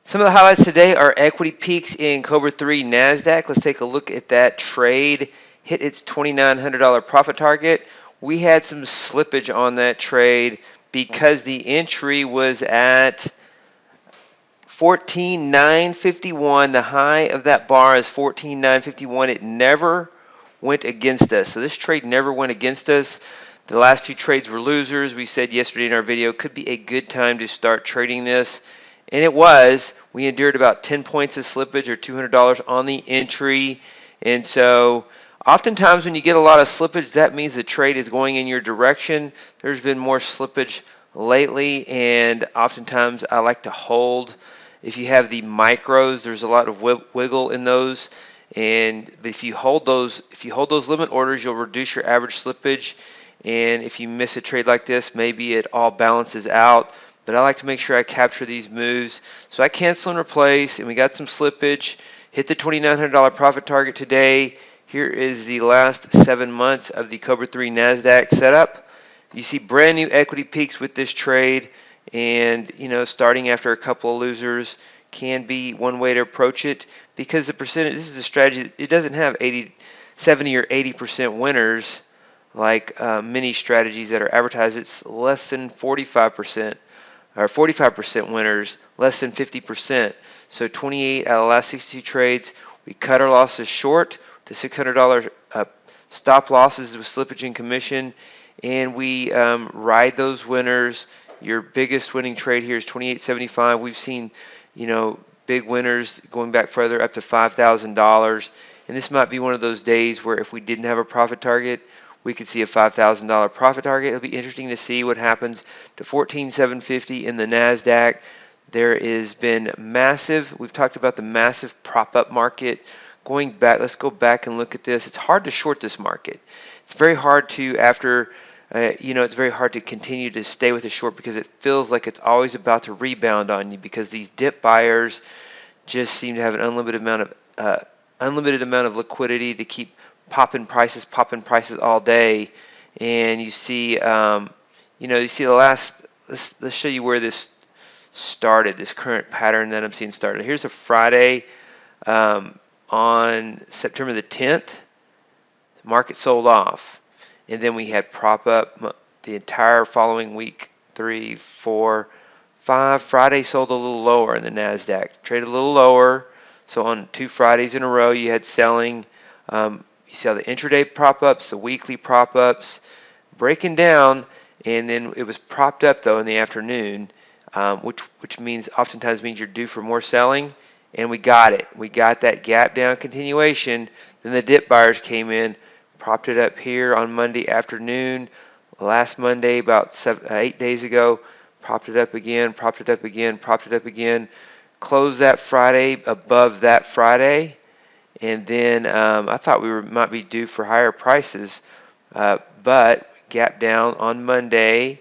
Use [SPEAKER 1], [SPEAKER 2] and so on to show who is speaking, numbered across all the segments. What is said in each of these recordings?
[SPEAKER 1] Some of the highlights today are equity peaks in Cobra 3 Nasdaq. Let's take a look at that trade. Hit its $2,900 profit target. We had some slippage on that trade because the entry was at 14,951. The high of that bar is 14,951. It never went against us. So this trade never went against us. The last two trades were losers. We said yesterday in our video could be a good time to start trading this. And it was. We endured about 10 points of slippage or $200 on the entry. And so oftentimes when you get a lot of slippage, that means the trade is going in your direction. There's been more slippage lately, and oftentimes I like to hold. If you have the micros, there's a lot of wiggle in those. And if you hold those limit orders, you'll reduce your average slippage. And if you miss a trade like this, maybe it all balances out. But I like to make sure I capture these moves. So I cancel and replace, and we got some slippage. Hit the $2,900 profit target today. Here is the last 7 months of the Cobra 3 Nasdaq setup. You see brand new equity peaks with this trade, and starting after a couple of losers can be one way to approach it, because the percentage, this is a strategy, it doesn't have 70 or 80% winners like many strategies that are advertised. It's less than 45%. Or 45% winners, less than 50%. So 28 out of the last 62 trades, we cut our losses short. The $600 stop losses with slippage and commission, and we ride those winners. Your biggest winning trade here is 28.75. We've seen, big winners going back further up to $5,000, and this might be one of those days where if we didn't have a profit target, we could see a $5,000 profit target. It'll be interesting to see what happens to 14,750 in the Nasdaq. There has been massive, we've talked about the massive prop-up market. Going back, let's go back and look at this. It's hard to short this market. It's very hard to, it's very hard to continue to stay with a short because it feels like it's always about to rebound on you, because these dip buyers just seem to have an unlimited amount of liquidity to keep popping prices all day. And you see, the last. Let's show you where this started. This current pattern that I'm seeing started. Here's a Friday on September the 10th. The market sold off, and then we had prop up the entire following week. 3, 4, 5. Friday sold a little lower in the Nasdaq. Traded a little lower. So on 2 Fridays in a row, you had selling. You see how the intraday prop-ups, the weekly prop-ups, breaking down, and then it was propped up though in the afternoon, which means oftentimes means you're due for more selling, and we got it. We got that gap down continuation. Then the dip buyers came in, propped it up here on Monday afternoon. Last Monday, about 8 days ago, propped it up again, propped it up again, propped it up again. Closed that Friday above that Friday. And then I thought we might be due for higher prices, but gap down on Monday,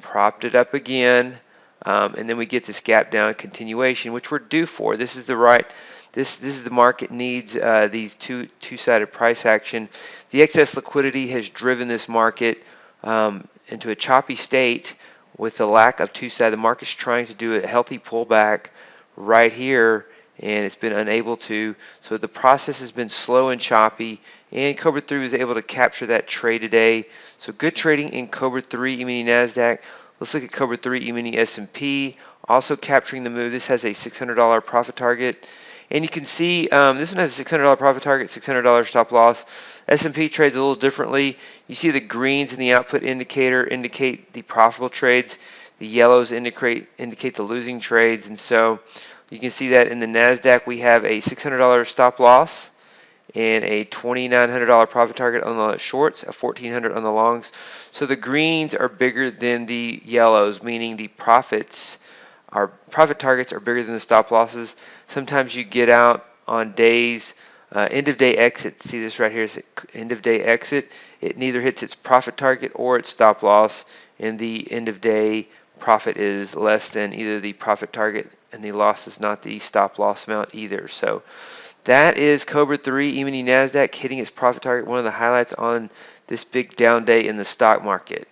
[SPEAKER 1] propped it up again, and then we get this gap down continuation, which we're due for. This is the right. This is the market needs these two-sided price action. The excess liquidity has driven this market into a choppy state with the lack of two-sided. The market's trying to do a healthy pullback right here, and it's been unable to. So the process has been slow and choppy, and Cobra 3 was able to capture that trade today. So good trading in Cobra 3 E-mini Nasdaq. Let's look at Cobra 3 E-mini S&P, also capturing the move. This has a $600 profit target, and you can see this one has a $600 profit target, $600 stop loss. S&P trades a little differently. You see the greens in the output indicator indicate the profitable trades. The yellows indicate the losing trades, and so you can see that in the Nasdaq we have a $600 stop loss and a $2,900 profit target on the shorts, a $1,400 on the longs. So the greens are bigger than the yellows, meaning the profit targets are bigger than the stop losses. Sometimes you get out on days, end of day exit. See this right here is end of day exit. It neither hits its profit target or its stop loss, and the end of day profit is less than either the profit target, and the loss is not the stop loss amount either. So that is Cobra 3 E-mini Nasdaq hitting its profit target, one of the highlights on this big down day in the stock market.